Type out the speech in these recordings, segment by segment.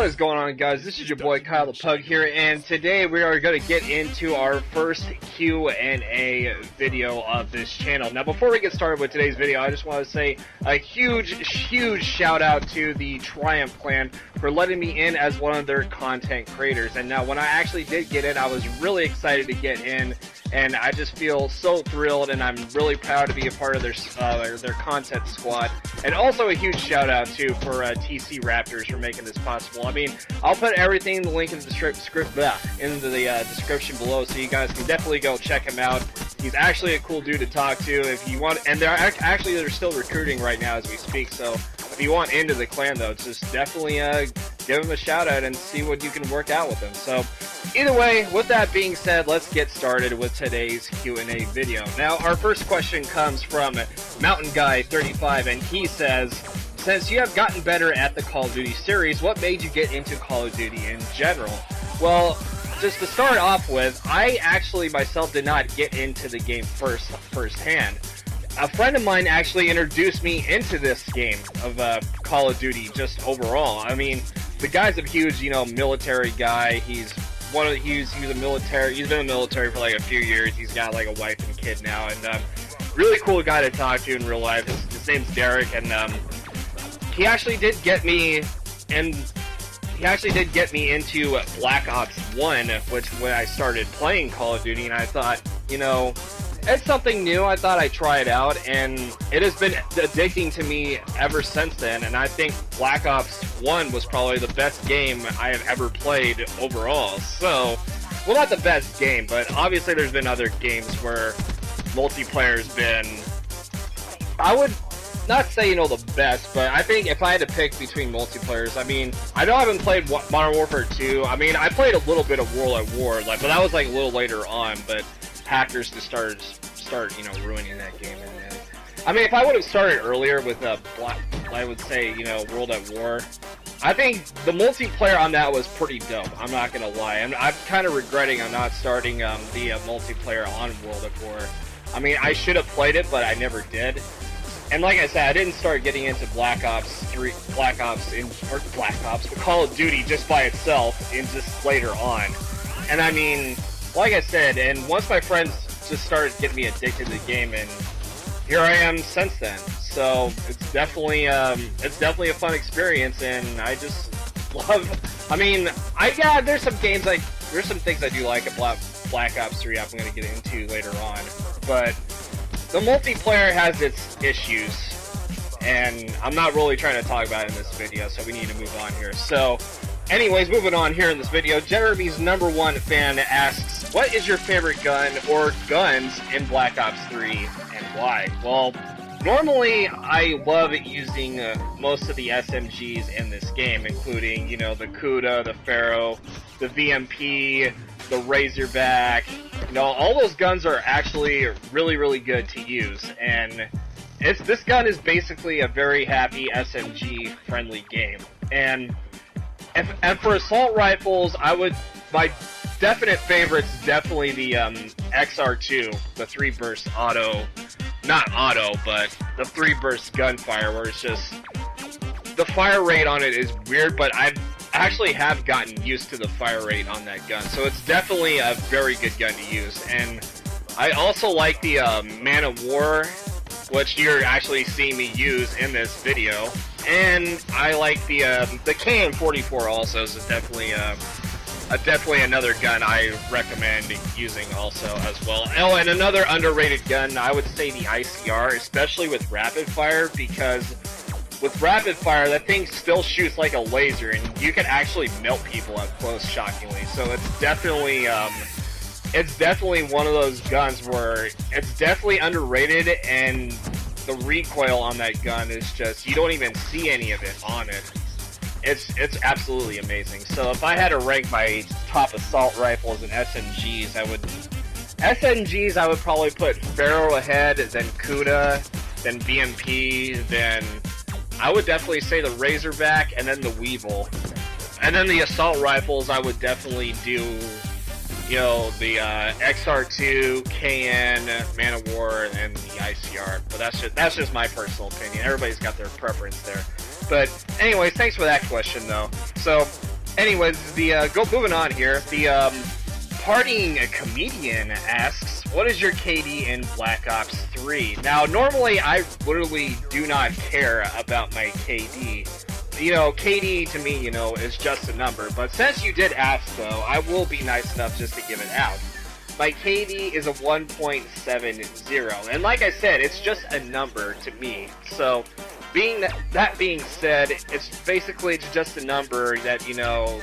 What is going on, guys? This is your boy Kyle the Pug here, and today we are going to get into our first Q&A video of this channel. Now, before we get started with today's video, I just want to say a huge shout out to the Triumph clan for letting me in as one of their content creators. And now, when I actually did get in, I was really excited to get in, and I just feel so thrilled, and I'm really proud to be a part of their content squad. And also a huge shout out too for TC Raptors for making this possible. I mean, I'll put everything in the link in the description below, so you guys can definitely go check him out. He's actually a cool dude to talk to if you want, and they're still recruiting right now as we speak. So if you want into the clan though, just definitely give him a shout out and see what you can work out with him. So either way, with that being said, let's get started with today's Q&A video. Now, our first question comes from Mountain Guy 35, and he says, since you have gotten better at the Call of Duty series, what made you get into Call of Duty in general? Well, just to start off with, I actually myself did not get into the game firsthand. A friend of mine actually introduced me into this game of Call of Duty just overall. I mean, the guy's a huge, military guy. He's been in the military for like a few years. He's got like a wife and kid now, and really cool guy to talk to in real life. His name's Derek, and he actually did get me into Black Ops 1, which when I started playing Call of Duty, and I thought, it's something new. I thought I'd try it out, and it has been addicting to me ever since then. And I think Black Ops 1 was probably the best game I have ever played overall. So, well, not the best game, but obviously there's been other games where multiplayer's been, I would not say, the best, but I think if I had to pick between multiplayers, I mean, I know I haven't played Modern Warfare 2. I mean, I played a little bit of World at War, but that was like a little later on, but hackers just start ruining that game. And I mean, if I would have started earlier with I would say, World at War, I think the multiplayer on that was pretty dope. I'm not gonna lie. I'm kind of regretting I'm not starting the multiplayer on World at War. I mean, I should have played it, but I never did. And like I said, I didn't start getting into Call of Duty just by itself and just later on. And I mean, like I said, and once my friends just started getting me addicted to the game, and here I am since then. So it's definitely a fun experience, and I just love. I mean, there's some things I do like at Black Ops 3. I'm going to get into later on, but the multiplayer has its issues, and I'm not really trying to talk about it in this video, so we need to move on here. So, anyways, moving on here in this video, Jeremy's #1 fan asks, what is your favorite gun or guns in Black Ops 3, and why? Well, normally I love using most of the SMGs in this game, including, the Kuda, the Pharaoh, the VMP, the Razorback. All those guns are actually really good to use, and this gun is basically a very happy SMG friendly game. And for assault rifles, my definite favorite's definitely the XR2, the 3-burst auto, not auto, but the 3-burst gunfire, where it's just, the fire rate on it is weird, but I actually have gotten used to the fire rate on that gun, so it's definitely a very good gun to use. And I also like the Man of War, which you're actually seeing me use in this video, and I like the KN-44 also. Is definitely another gun I recommend using also as well. Oh, and another underrated gun, I would say the ICR, especially with rapid fire, because with rapid fire, that thing still shoots like a laser, and you can actually melt people up close, shockingly. So it's definitely one of those guns where it's definitely underrated, and the recoil on that gun is just, you don't even see any of it on it. It's absolutely amazing. So if I had to rank my top assault rifles and SMGs, I would probably put Pharaoh ahead, then Kuda, then VMP, then I would definitely say the Razorback, and then the Weevil. And then the assault rifles, I would definitely do, the XR2, KN, Man of War, and the ICR. But that's just my personal opinion. Everybody's got their preference there. But anyways, thanks for that question, though. So anyways, moving on here. The partying comedian asks, "What is your KD in Black Ops 3?" Now, normally I literally do not care about my KD. KD to me, is just a number. But since you did ask, though, I will be nice enough just to give it out. My KD is a 1.70, and like I said, it's just a number to me. So, that being said, it's basically just a number that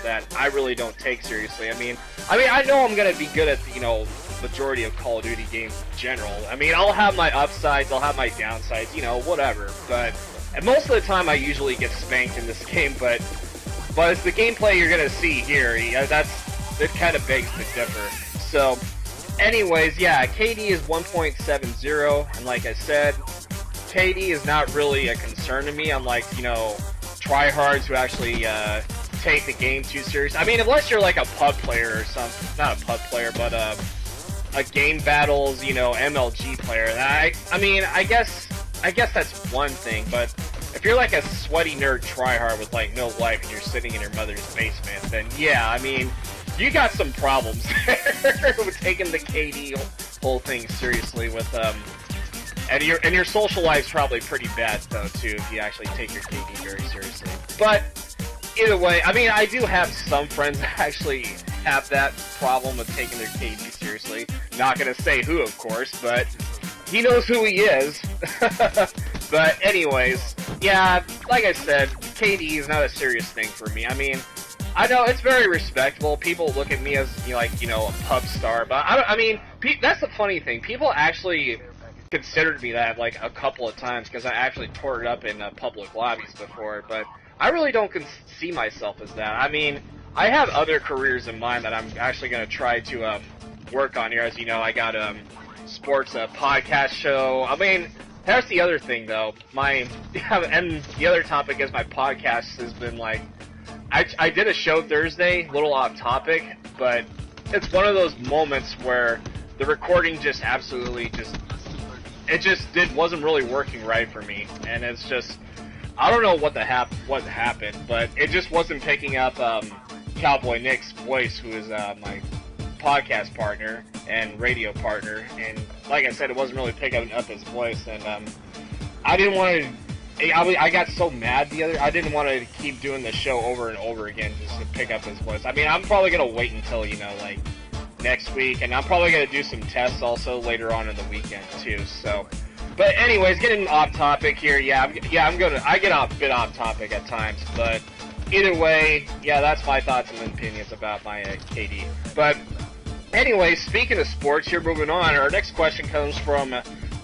that I really don't take seriously. I mean, I know I'm gonna be good at majority of Call of Duty games in general. I mean, I'll have my upsides, I'll have my downsides, whatever. But and most of the time, I usually get spanked in this game. But it's the gameplay you're gonna see here. It kind of begs to differ. So. Anyways, yeah, KD is 1.70, and like I said, KD is not really a concern to me, unlike, tryhards who actually take the game too serious. I mean, unless you're like a pub player or something, not a pub player, but a game battles, MLG player. I guess that's one thing, but if you're like a sweaty nerd tryhard with like no life and you're sitting in your mother's basement, then yeah, you got some problems with taking the KD whole thing seriously with and your social life's probably pretty bad though too if you actually take your KD very seriously. But either way, I do have some friends that actually have that problem with taking their KD seriously. Not gonna say who, of course, but he knows who he is. But anyways, yeah, like I said, KD is not a serious thing for me. I know it's very respectable. People look at me as a pub star, but that's the funny thing. People actually considered me that like a couple of times because I actually tore it up in public lobbies before. But I really don't see myself as that. I have other careers in mind that I'm actually going to try to work on here. As you know, I got sports podcast show. That's the other thing though. And the other topic is my podcast has been like. I did a show Thursday, a little off topic, but it's one of those moments where the recording just absolutely wasn't really working right for me, and it's just, I don't know what happened, but it just wasn't picking up Cowboy Nick's voice, who is my podcast partner and radio partner, and like I said, it wasn't really picking up his voice, and I didn't want to. I got so mad I didn't want to keep doing the show over and over again just to pick up his voice. I'm probably going to wait until, like, next week, and I'm probably going to do some tests also later on in the weekend, too, so. But anyways, getting off topic here, I get a bit off topic at times, but either way, yeah, that's my thoughts and opinions about my KD. But anyways, speaking of sports, here moving on, our next question comes from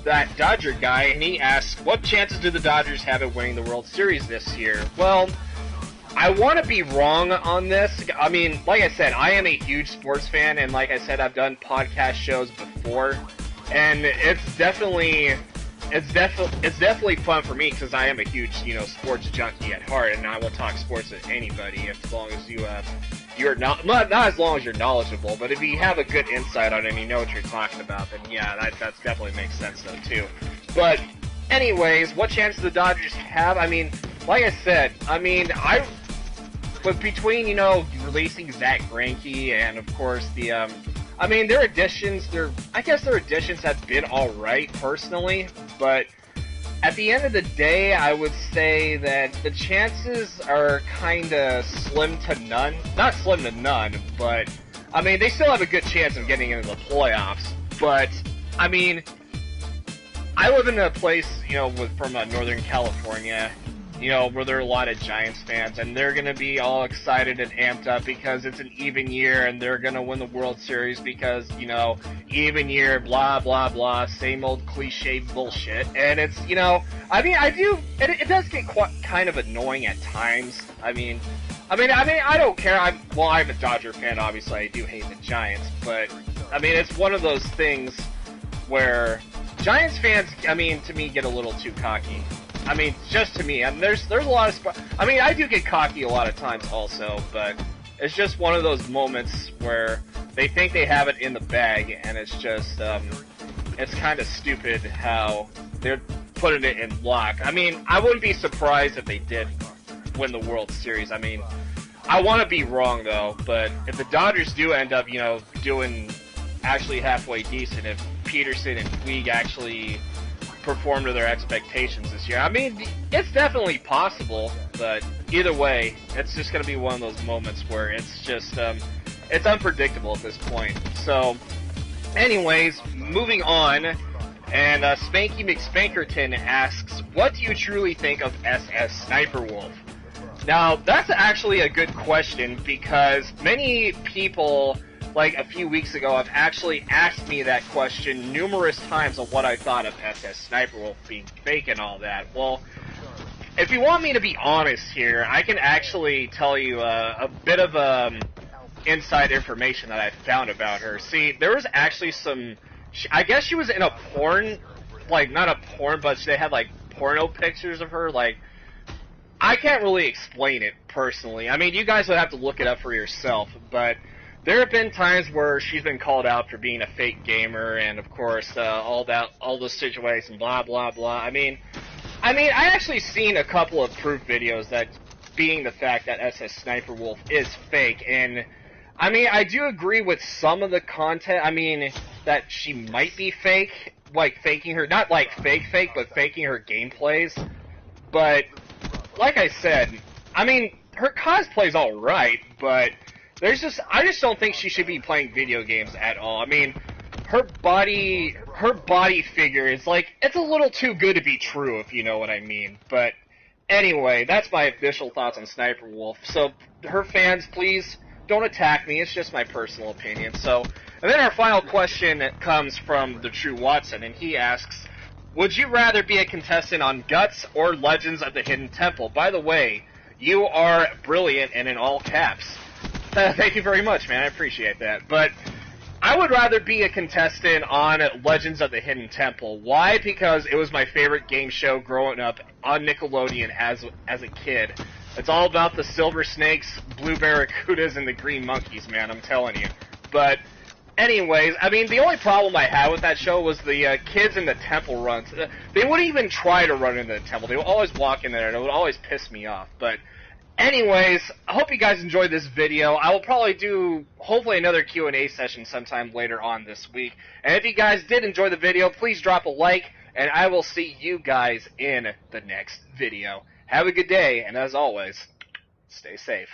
that Dodger guy, and he asks, what chances do the Dodgers have at winning the World Series this year? Well, I want to be wrong on this. Like I said, I am a huge sports fan, and like I said, I've done podcast shows before, and it's definitely fun for me because I am a huge, sports junkie at heart, and I will talk sports with anybody as long as you're not as long as you're knowledgeable, but if you have a good insight on it and you know what you're talking about, then yeah, that definitely makes sense though too. But anyways, what chances the Dodgers have? Like I said, but between releasing Zach Greinke and of course the their additions have been alright personally, but at the end of the day, I would say that the chances are kinda slim to none. Not slim to none, but they still have a good chance of getting into the playoffs. But I live in a place, from Northern California, where there are a lot of Giants fans, and they're going to be all excited and amped up because it's an even year, and they're going to win the World Series because, even year, blah, blah, blah, same old cliche bullshit. And it's, it does get kind of annoying at times. I don't care. I'm a Dodger fan, obviously. I do hate the Giants, but, it's one of those things where Giants fans, to me, get a little too cocky. Just to me, and there's a lot of I do get cocky a lot of times also, but it's just one of those moments where they think they have it in the bag, and it's just, it's kind of stupid how they're putting it in lock. I wouldn't be surprised if they did win the World Series. I want to be wrong though, but if the Dodgers do end up, you know, doing actually halfway decent, if Peterson and Puig actually perform to their expectations this year, I mean, it's definitely possible, but either way, it's just going to be one of those moments where it's just, it's unpredictable at this point. So, anyways, moving on, and Spanky McSpankerton asks, what do you truly think of SSSniperwolf? Now, that's actually a good question, because many people, like a few weeks ago, have actually asked me that question numerous times of what I thought of SSSniperwolf being fake and all that. Well, if you want me to be honest here, I can actually tell you a bit of inside information that I found about her. See, there was actually some, I guess she was in a porn, like, not a porn, but they had, like, porno pictures of her, like, I can't really explain it, personally. I mean, you guys would have to look it up for yourself, but there have been times where she's been called out for being a fake gamer, and of course, all those situations, blah, blah, blah. I mean, I actually seen a couple of proof videos that being the fact that SSSniperwolf is fake, and I mean, I do agree with some of the content. I mean, that she might be fake, like faking her, not like fake, but faking her gameplays. But like I said, I mean, her cosplay's alright, but I just don't think she should be playing video games at all. I mean, her body figure is like, it's a little too good to be true, if you know what I mean. But anyway, that's my official thoughts on Sniperwolf. So, her fans, please don't attack me. It's just my personal opinion. So, and then our final question comes from the True Watson, and he asks, would you rather be a contestant on Guts or Legends of the Hidden Temple? By the way, you are brilliant and in all caps. Thank you very much, man. I appreciate that. But I would rather be a contestant on Legends of the Hidden Temple. Why? Because it was my favorite game show growing up on Nickelodeon as a kid. It's all about the silver snakes, blue barracudas, and the green monkeys, man. I'm telling you. But anyways, I mean, the only problem I had with that show was the kids in the temple runs. They wouldn't even try to run into the temple. They would always walk in there, and it would always piss me off. But anyways, I hope you guys enjoyed this video. I will probably do, hopefully, another Q&A session sometime later on this week. And if you guys did enjoy the video, please drop a like, and I will see you guys in the next video. Have a good day, and as always, stay safe.